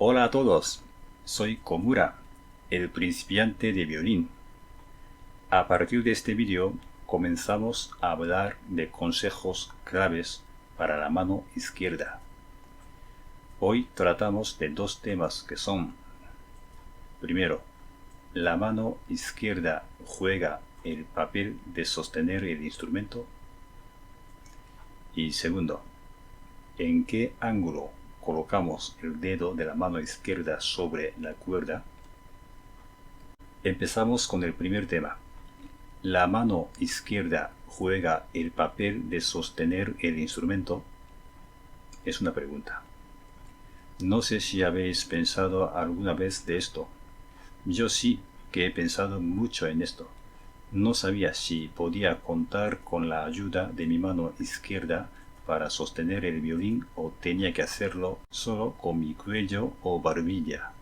Hola a todos, soy Komura, el principiante de violín. A partir de este vídeo comenzamos a hablar de consejos claves para la mano izquierda. Hoy tratamos de dos temas que son: primero, ¿la mano izquierda juega el papel de sostener el instrumento? Y segundo, ¿en qué ángulo colocamos el dedo de la mano izquierda sobre la cuerda? Empezamos con el primer tema. ¿La mano izquierda juega el papel de sostener el instrumento? Es una pregunta. No sé si habéis pensado alguna vez de esto. Yo sí que he pensado mucho en esto. No sabía si podía contar con la ayuda de mi mano izquierda para sostener el violín o tenía que hacerlo solo con mi cuello o barbilla.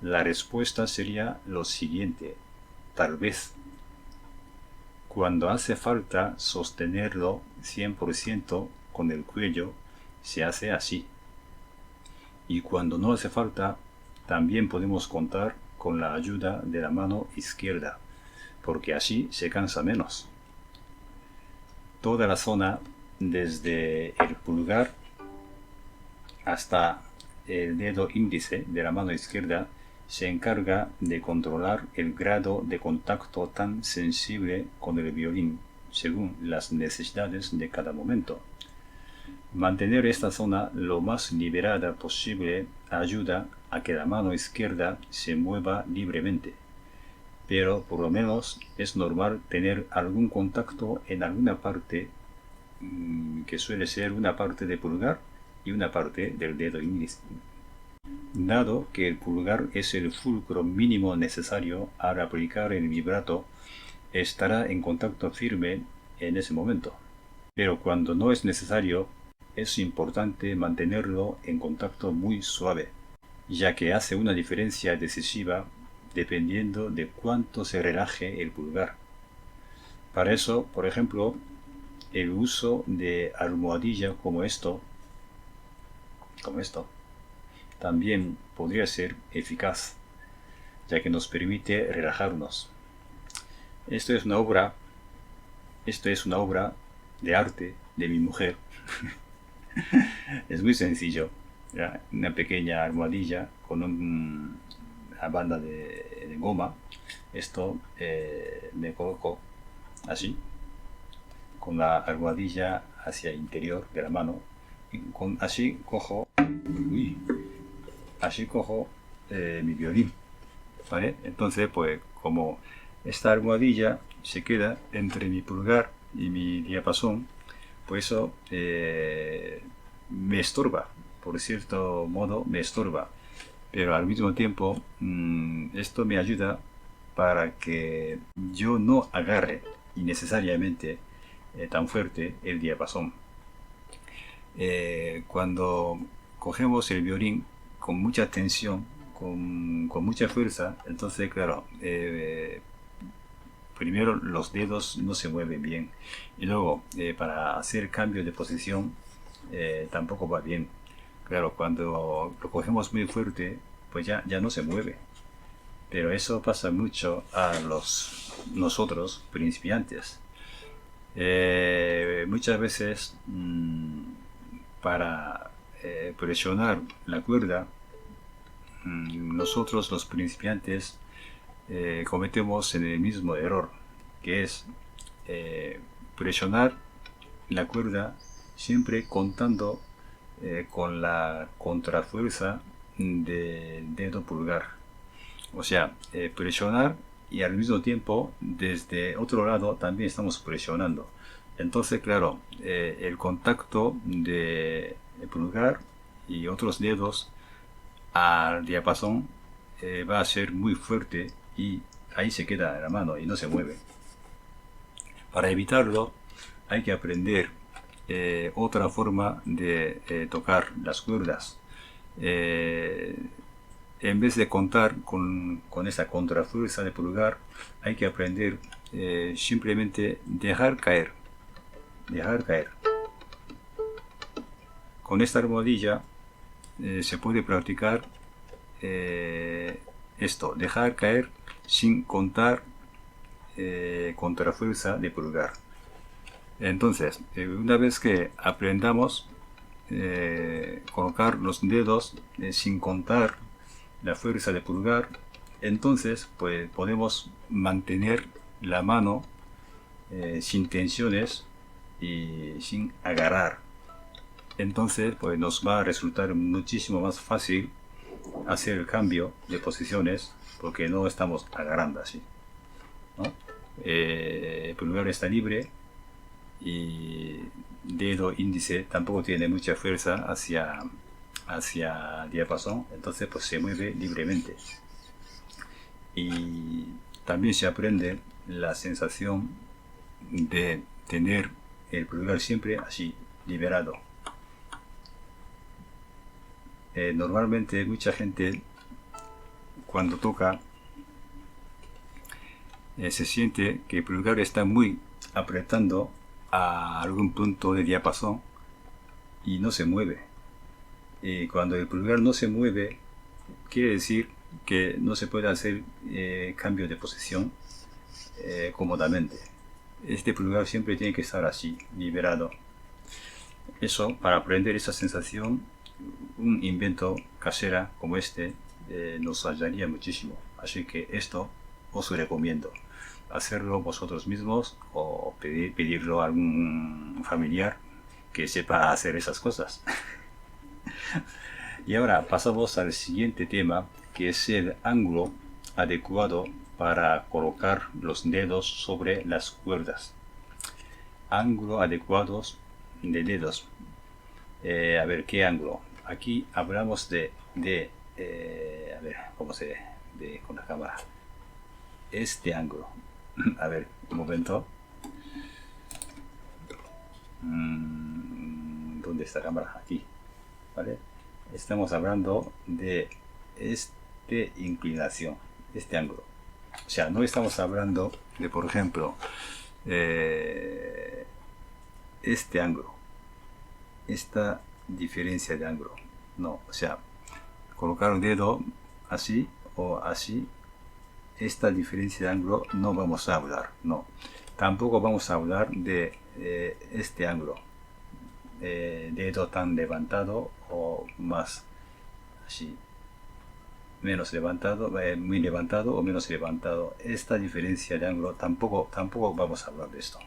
La respuesta sería lo siguiente: tal vez. Cuando hace falta sostenerlo 100% con el cuello, se hace así. Y cuando no hace falta, también podemos contar con la ayuda de la mano izquierda, porque así se cansa menos. Toda la zona, desde el pulgar hasta el dedo índice de la mano izquierda, se encarga de controlar el grado de contacto tan sensible con el violín, según las necesidades de cada momento. Mantener esta zona lo más liberada posible ayuda a que la mano izquierda se mueva libremente, pero por lo menos es normal tener algún contacto en alguna parte, que suele ser una parte del pulgar y una parte del dedo índice. Dado que el pulgar es el fulcro mínimo necesario al aplicar el vibrato, estará en contacto firme en ese momento. Pero cuando no es necesario, es importante mantenerlo en contacto muy suave, ya que hace una diferencia decisiva dependiendo de cuánto se relaje el pulgar. Para eso, por ejemplo, el uso de almohadilla como esto, también podría ser eficaz, ya que nos permite relajarnos. Esto es una obra de arte de mi mujer. Es muy sencillo, ¿ya? Una pequeña almohadilla con una banda de goma. Esto me coloco así, con la almohadilla hacia el interior de la mano. Así cojo mi violín, ¿vale? Entonces, pues como esta almohadilla se queda entre mi pulgar y mi diapasón, pues eso me estorba, por cierto modo me estorba, pero al mismo tiempo esto me ayuda para que yo no agarre innecesariamente tan fuerte el diapasón. Cuando cogemos el violín con mucha tensión, con mucha fuerza, entonces claro, primero los dedos no se mueven bien y luego para hacer cambio de posición tampoco va bien. Claro, cuando lo cogemos muy fuerte, pues ya no se mueve. Pero eso pasa mucho a nosotros principiantes. Muchas veces para presionar la cuerda, nosotros los principiantes cometemos el mismo error, que es presionar la cuerda siempre contando con la contrafuerza del dedo pulgar. O sea, presionar y al mismo tiempo desde otro lado también estamos presionando. Entonces, claro, el contacto de pulgar y otros dedos al diapasón va a ser muy fuerte y ahí se queda la mano y no se mueve. Para evitarlo hay que aprender otra forma de tocar las cuerdas. En vez de contar con esa contrafuerza de pulgar, hay que aprender simplemente dejar caer. Con esta almohadilla se puede practicar esto, dejar caer sin contar contra la fuerza de pulgar. Entonces, una vez que aprendamos colocar los dedos sin contar la fuerza de pulgar, entonces pues podemos mantener la mano sin tensiones y sin agarrar. Entonces pues nos va a resultar muchísimo más fácil hacer el cambio de posiciones porque no estamos agarrando así, ¿no? El pulgar está libre y dedo índice tampoco tiene mucha fuerza hacia diapasón, entonces pues se mueve libremente. Y también se aprende la sensación de tener el pulgar siempre así liberado. Normalmente mucha gente cuando toca se siente que el pulgar está muy apretando a algún punto de diapasón y no se mueve. Cuando el pulgar no se mueve, quiere decir que no se puede hacer cambio de posición cómodamente. Este pulgar siempre tiene que estar así, liberado. Eso, para aprender esa sensación, un invento casera como este nos ayudaría muchísimo. Así que esto os recomiendo. Hacerlo vosotros mismos o pedirlo a algún familiar que sepa hacer esas cosas. Y ahora pasamos al siguiente tema, que es el ángulo adecuado para colocar los dedos sobre las cuerdas. Ángulo adecuado de dedos. A ver, ¿qué ángulo? Aquí hablamos de a ver, ¿cómo se ve con la cámara? Este ángulo. A ver, un momento. ¿Dónde está la cámara? Aquí. ¿Vale? Estamos hablando de esta inclinación, este ángulo. O sea, no estamos hablando de, por ejemplo, este ángulo, esta diferencia de ángulo. No, o sea, colocar un dedo así o así, esta diferencia de ángulo no vamos a hablar, no. Tampoco vamos a hablar de este ángulo, dedo tan levantado o más así, menos levantado, muy levantado o menos levantado. Esta diferencia de ángulo tampoco vamos a hablar de esto.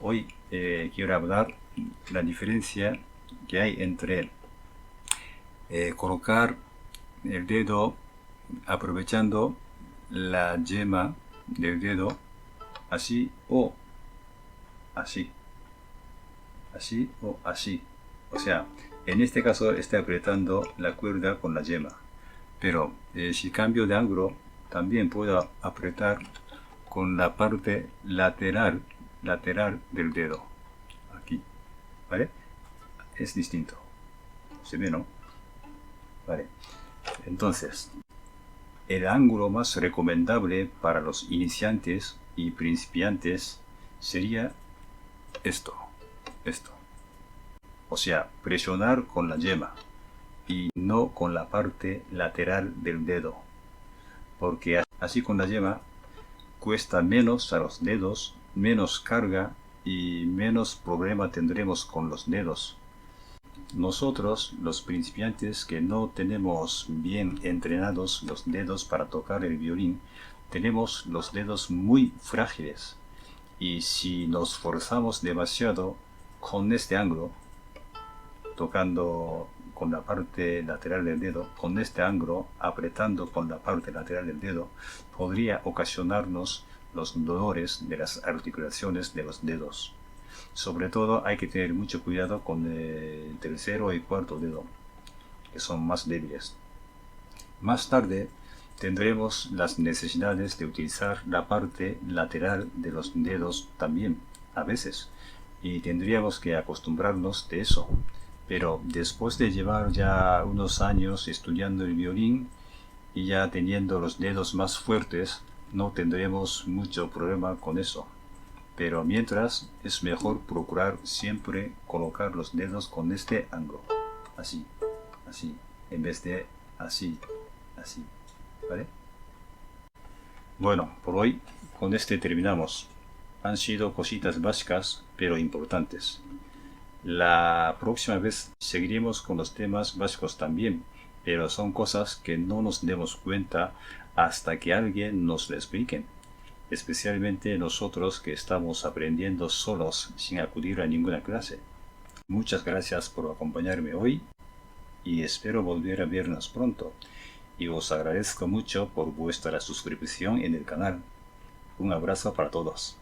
Hoy quiero hablar la diferencia que hay entre colocar el dedo aprovechando la yema del dedo así o así, así o así. O sea, en este caso estoy apretando la cuerda con la yema, pero si cambio de ángulo también puedo apretar con la parte lateral del dedo aquí, ¿vale? Es distinto, ¿se ve, no? Vale, entonces el ángulo más recomendable para los iniciantes y principiantes sería esto. O sea, presionar con la yema y no con la parte lateral del dedo, porque así con la yema cuesta menos a los dedos, menos carga y menos problema tendremos con los dedos. Nosotros, los principiantes que no tenemos bien entrenados los dedos para tocar el violín, tenemos los dedos muy frágiles y si nos forzamos demasiado con este ángulo, tocando con la parte lateral del dedo, con este ángulo, apretando con la parte lateral del dedo, podría ocasionarnos los dolores de las articulaciones de los dedos. Sobre todo hay que tener mucho cuidado con el tercero y cuarto dedo, que son más débiles. Más tarde tendremos las necesidades de utilizar la parte lateral de los dedos también, a veces, y tendríamos que acostumbrarnos de eso. Pero después de llevar ya unos años estudiando el violín y ya teniendo los dedos más fuertes, no tendremos mucho problema con eso. Pero mientras es mejor procurar siempre colocar los dedos con este ángulo, así, así, en vez de así, así, ¿vale? Bueno, por hoy con este terminamos. Han sido cositas básicas, pero importantes. La próxima vez seguiremos con los temas básicos también, pero son cosas que no nos demos cuenta hasta que alguien nos lo explique, especialmente nosotros que estamos aprendiendo solos sin acudir a ninguna clase. Muchas gracias por acompañarme hoy y espero volver a vernos pronto. Y os agradezco mucho por vuestra suscripción en el canal. Un abrazo para todos.